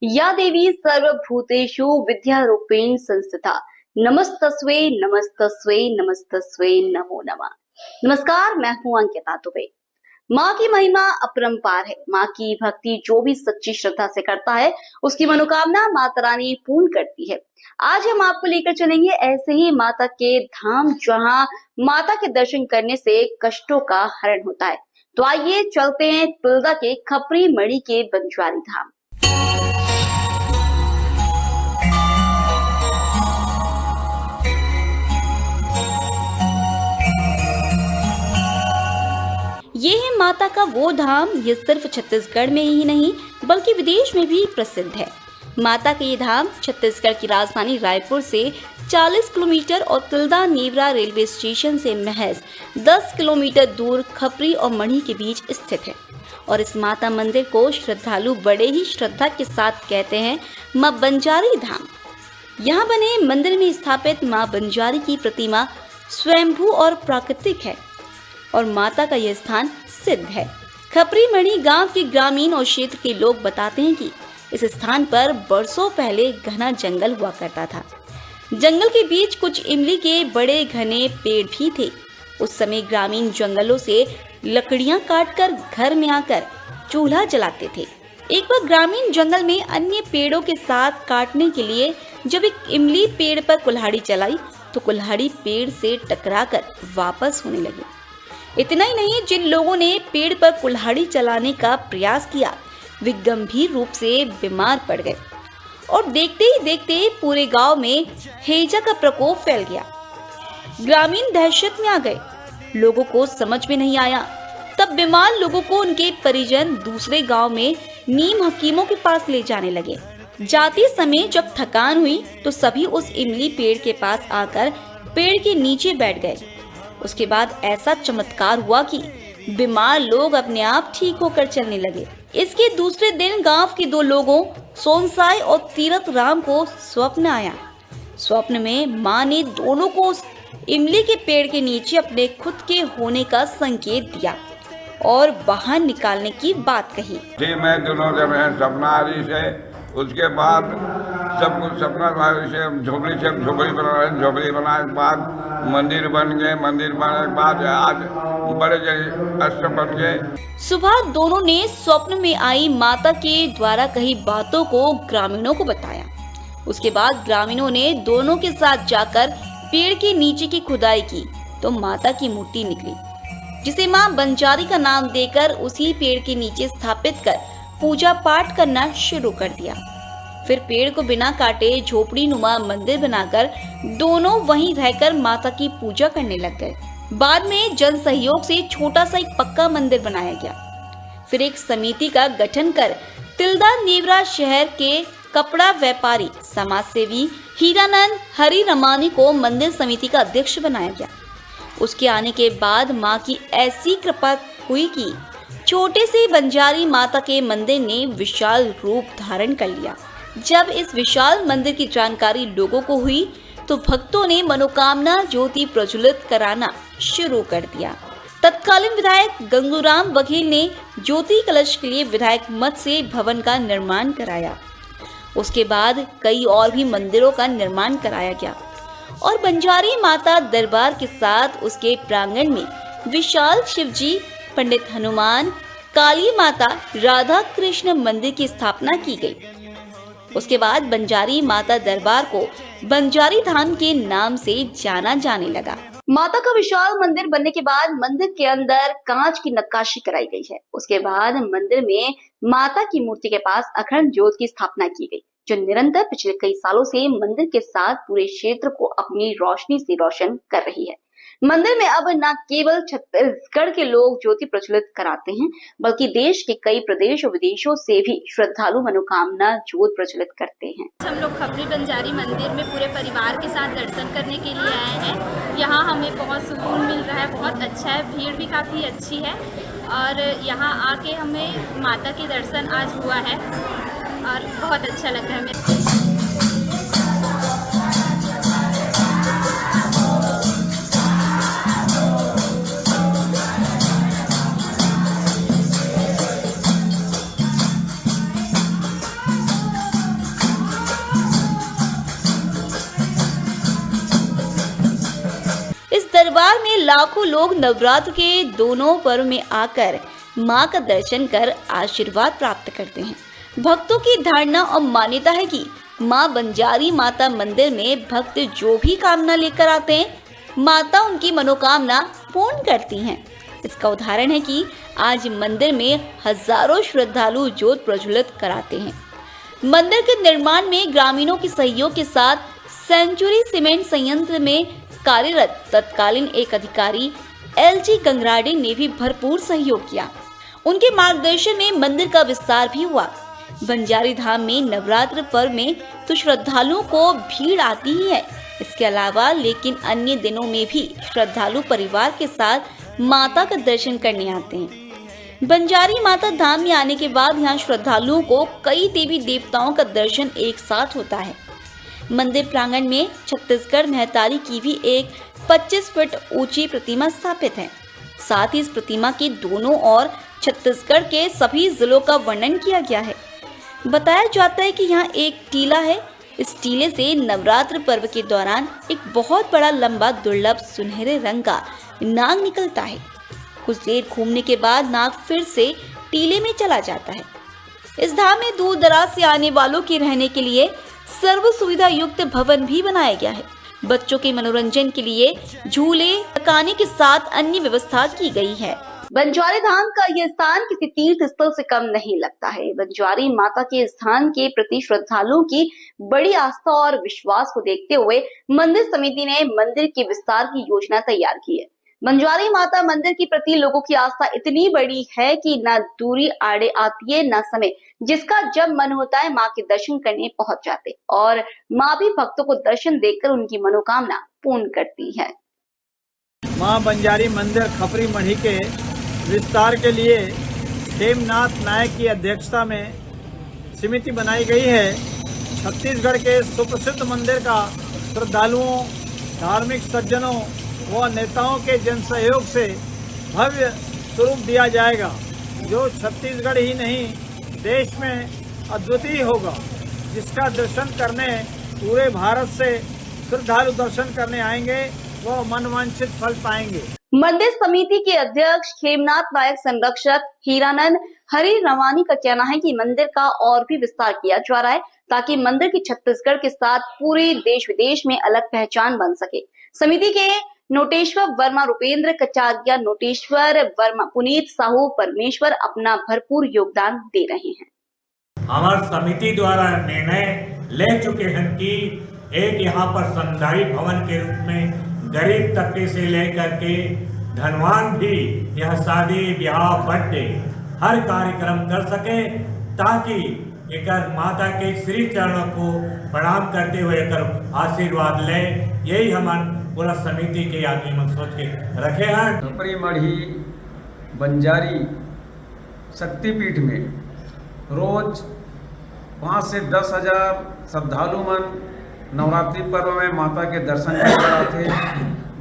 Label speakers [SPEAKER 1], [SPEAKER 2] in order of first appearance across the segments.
[SPEAKER 1] या देवी सर्वभूतेषु विद्यारूपेण संस्थिता नमस्तस्वे नमस्तस्वे नमस्तस्वे नमो नमः। नमस्कार, मैं हूं अंकिता दुबे। माँ की महिमा अपरंपार है। माँ की भक्ति जो भी सच्ची श्रद्धा से करता है उसकी मनोकामना माता रानी पूर्ण करती है। आज हम आपको लेकर चलेंगे ऐसे ही माता के धाम, जहाँ माता के दर्शन करने से कष्टों का हरण होता है। तो आइए चलते हैं तिल्दा के खपरी मणि के बंजारी धाम। ये है माता का वो धाम, ये सिर्फ छत्तीसगढ़ में ही नहीं बल्कि विदेश में भी प्रसिद्ध है। माता का ये धाम छत्तीसगढ़ की राजधानी रायपुर से 40 किलोमीटर और तिल्दा नेवरा रेलवे स्टेशन से महज 10 किलोमीटर दूर खपरी और मणि के बीच स्थित है। और इस माता मंदिर को श्रद्धालु बड़े ही श्रद्धा के साथ कहते हैं माँ बंजारी धाम। यहाँ बने मंदिर में स्थापित माँ बंजारी की प्रतिमा स्वयंभू और प्राकृतिक है और माता का यह स्थान सिद्ध है। खपरी मणि गांव के ग्रामीण और क्षेत्र के लोग बताते हैं कि इस स्थान पर बरसों पहले घना जंगल हुआ करता था। जंगल के बीच कुछ इमली के बड़े घने पेड़ भी थे। उस समय ग्रामीण जंगलों से लकड़ियां काटकर घर में आकर चूल्हा जलाते थे। एक बार ग्रामीण जंगल में अन्य पेड़ों के साथ काटने के लिए जब एक इमली पेड़ पर कुल्हाड़ी चलाई तो कुल्हाड़ी पेड़ से टकराकर वापस होने लगी। इतना ही नहीं, जिन लोगों ने पेड़ पर कुल्हाड़ी चलाने का प्रयास किया वे गंभीर रूप से बीमार पड़ गए और देखते ही देखते पूरे गांव में हैजा का प्रकोप फैल गया। ग्रामीण दहशत में आ गए। लोगों को समझ में नहीं आया। तब बीमार लोगों को उनके परिजन दूसरे गांव में नीम हकीमों के पास ले जाने लगे। जाते समय जब थकान हुई तो सभी उस इमली पेड़ के पास आकर पेड़ के नीचे बैठ गए। उसके बाद ऐसा चमत्कार हुआ कि बीमार लोग अपने आप ठीक होकर चलने लगे। इसके दूसरे दिन गांव के दो लोगों सोनसाई और तीरथ राम को स्वप्न आया। स्वप्न में माँ ने दोनों को उस इमली के पेड़ के नीचे अपने खुद के होने का संकेत दिया और बाहर निकालने की बात कही।
[SPEAKER 2] जी, मैं दोनों जन सपना से उसके बाद सब कुछ सपना से झोपड़ी बना रहे। झोपड़ी बनाने के बाद मंदिर बन गए। मंदिर बनने के बाद आज बड़े अष्ट बन गए।
[SPEAKER 1] सुबह दोनों ने स्वप्न में आई माता के द्वारा कही बातों को ग्रामीणों को बताया। उसके बाद ग्रामीणों ने दोनों के साथ जाकर पेड़ के नीचे की खुदाई की तो माता की मूर्ति निकली, जिसे माँ बंजारी का नाम देकर उसी पेड़ के नीचे स्थापित कर पूजा पाठ करना शुरू कर दिया। फिर पेड़ को बिना काटे झोपड़ी नुमा मंदिर बनाकर दोनों वहीं रहकर माता की पूजा करने लग गए। बाद में जन सहयोग से छोटा सा एक पक्का मंदिर बनाया गया। फिर एक समिति का गठन कर तिल्दा नेवरा शहर के कपड़ा व्यापारी समाज सेवी हीरानंद हरि रमानी को मंदिर समिति का अध्यक्ष बनाया गया। उसके आने के बाद माँ की ऐसी कृपा हुई कि छोटे से बंजारी माता के मंदिर ने विशाल रूप धारण कर लिया। जब इस विशाल मंदिर की जानकारी लोगों को हुई तो भक्तों ने मनोकामना ज्योति प्रज्वलित कराना शुरू कर दिया। तत्कालीन विधायक गंगूराम बघेल ने ज्योति कलश के लिए विधायक मठ से भवन का निर्माण कराया। उसके बाद कई और भी मंदिरों का निर्माण कराया गया और बंजारी माता दरबार के साथ उसके प्रांगण में विशाल शिवजी, पंडित हनुमान, काली माता, राधा कृष्ण मंदिर की स्थापना की गई। उसके बाद बंजारी माता दरबार को बंजारी धाम के नाम से जाना जाने लगा। माता का विशाल मंदिर बनने के बाद मंदिर के अंदर कांच की नक्काशी कराई गई है। उसके बाद मंदिर में माता की मूर्ति के पास अखंड ज्योत की स्थापना की गई, जो निरंतर पिछले कई सालों से मंदिर के साथ पूरे क्षेत्र को अपनी रोशनी से रोशन कर रही है। मंदिर में अब न केवल छत्तीसगढ़ के लोग ज्योति प्रज्वलित कराते हैं बल्कि देश के कई प्रदेश और विदेशों से भी श्रद्धालु मनोकामना ज्योत प्रज्वलित करते हैं।
[SPEAKER 3] हम लोग खपरी बंजारी मंदिर में पूरे परिवार के साथ दर्शन करने के लिए आए हैं। यहाँ हमें बहुत सुकून मिल रहा है, बहुत अच्छा है, भीड़ भी काफ़ी अच्छी है और यहाँ आके हमें माता के दर्शन आज हुआ है और बहुत अच्छा लग रहा है हमें।
[SPEAKER 1] लाखों लोग नवरात्र के दोनों पर्व में आकर मां का दर्शन कर आशीर्वाद प्राप्त करते हैं। भक्तों की धारणा और मान्यता है कि मां बंजारी माता मंदिर में भक्त जो भी कामना लेकर आते हैं, माता उनकी मनोकामना पूर्ण करती हैं। इसका उदाहरण है कि आज मंदिर में हजारों श्रद्धालु ज्योत प्रज्वलित कराते हैं। मंदिर के निर्माण में ग्रामीणों के सहयोग के साथ सेंचुरी सीमेंट संयंत्र में कार्यरत तत्कालीन एक अधिकारी LG गंगराडे ने भी भरपूर सहयोग किया। उनके मार्गदर्शन में मंदिर का विस्तार भी हुआ। बंजारी धाम में नवरात्र पर्व में तो श्रद्धालुओं को भीड़ आती ही है। इसके अलावा लेकिन अन्य दिनों में भी श्रद्धालु परिवार के साथ माता का दर्शन करने आते हैं। बंजारी माता धाम में आने के बाद यहाँ श्रद्धालुओं को कई देवी देवताओं का दर्शन एक साथ होता है। मंदिर प्रांगण में छत्तीसगढ़ महतारी की भी एक 25 फीट ऊंची प्रतिमा स्थापित है। साथ ही इस प्रतिमा के दोनों ओर छत्तीसगढ़ के सभी जिलों का वर्णन किया गया है। बताया जाता है कि यहाँ एक टीला है। इस टीले से नवरात्र पर्व के दौरान एक बहुत बड़ा लंबा दुर्लभ सुनहरे रंग का नाग निकलता है। कुछ देर घूमने के बाद नाग फिर से टीले में चला जाता है। इस धाम में दूर दराज से आने वालों के रहने के लिए सर्व सुविधा युक्त भवन भी बनाया गया है। बच्चों के मनोरंजन के लिए झूले लगाने के साथ अन्य व्यवस्था की गई है। बंजारी धाम का यह स्थान किसी तीर्थ स्थल से कम नहीं लगता है। बंजारी माता के स्थान के प्रति श्रद्धालुओं की बड़ी आस्था और विश्वास को देखते हुए मंदिर समिति ने मंदिर के विस्तार की योजना तैयार की है। बंजारी माता मंदिर के प्रति लोगों की आस्था इतनी बड़ी है कि न दूरी आड़े आती है न समय। जिसका जब मन होता है माँ के दर्शन करने पहुंच जाते और माँ भी भक्तों को दर्शन देकर उनकी मनोकामना पूर्ण करती है।
[SPEAKER 4] माँ बंजारी मंदिर खपरी मढ़ी के विस्तार के लिए हेमनाथ नायक की अध्यक्षता में समिति बनाई गई है। छत्तीसगढ़ के सुप्रसिद्ध मंदिर का श्रद्धालुओं, धार्मिक सज्जनों व नेताओं के जन सहयोग से भव्य स्वरूप दिया जाएगा, जो छत्तीसगढ़ ही नहीं देश में अद्वितीय होगा, जिसका दर्शन करने पूरे भारत से श्रद्धालु दर्शन करने आएंगे व मनवांछित फल पाएंगे।
[SPEAKER 1] मंदिर समिति के अध्यक्ष हेमनाथ नायक संरक्षक हीरानंद हरि रवानी का कहना है कि मंदिर का और भी विस्तार किया जा रहा है ताकि मंदिर की छत्तीसगढ़ के साथ पूरे देश विदेश में अलग पहचान बन सके। समिति के नोटेश्वर वर्मा, रुपेंद्र कचारिया, नोटेश्वर वर्मा, पुनीत साहू, परमेश्वर अपना भरपूर योगदान दे रहे हैं।
[SPEAKER 5] हमारे समिति द्वारा निर्णय ले चुके हैं कि एक यहाँ पर समुदाय भवन के रूप में गरीब तबके से लेकर के धनवान भी यह शादी ब्याह बर्थडे हर कार्यक्रम कर सके, ताकि एक माता के श्री चरणों को प्रणाम करते हुए एक आशीर्वाद ले। यही हम पूरा समिति के आदमी मन सोच के रखे हैं।
[SPEAKER 6] खपरी मढ़ी बंजारी शक्तिपीठ में रोज 5 से 10 हजार श्रद्धालु मन नवरात्रि पर्व में माता के दर्शन करते थे।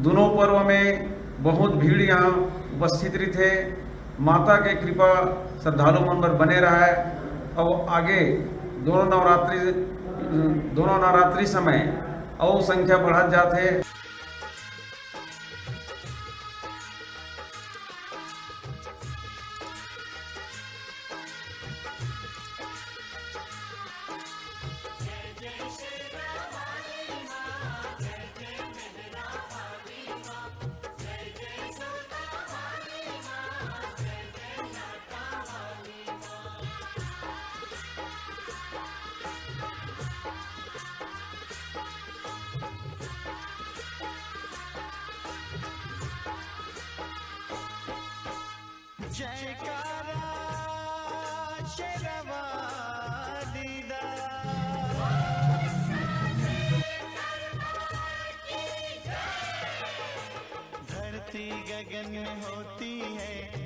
[SPEAKER 6] दोनों पर्व में बहुत भीड़ यहाँ उपस्थित रही थे। माता के कृपा श्रद्धालु मन पर बने रहा है। अब आगे दोनों नवरात्रि समय और संख्या बढ़त जाते।
[SPEAKER 7] जयकारा शेरवाली दा, धरती गगन में होती है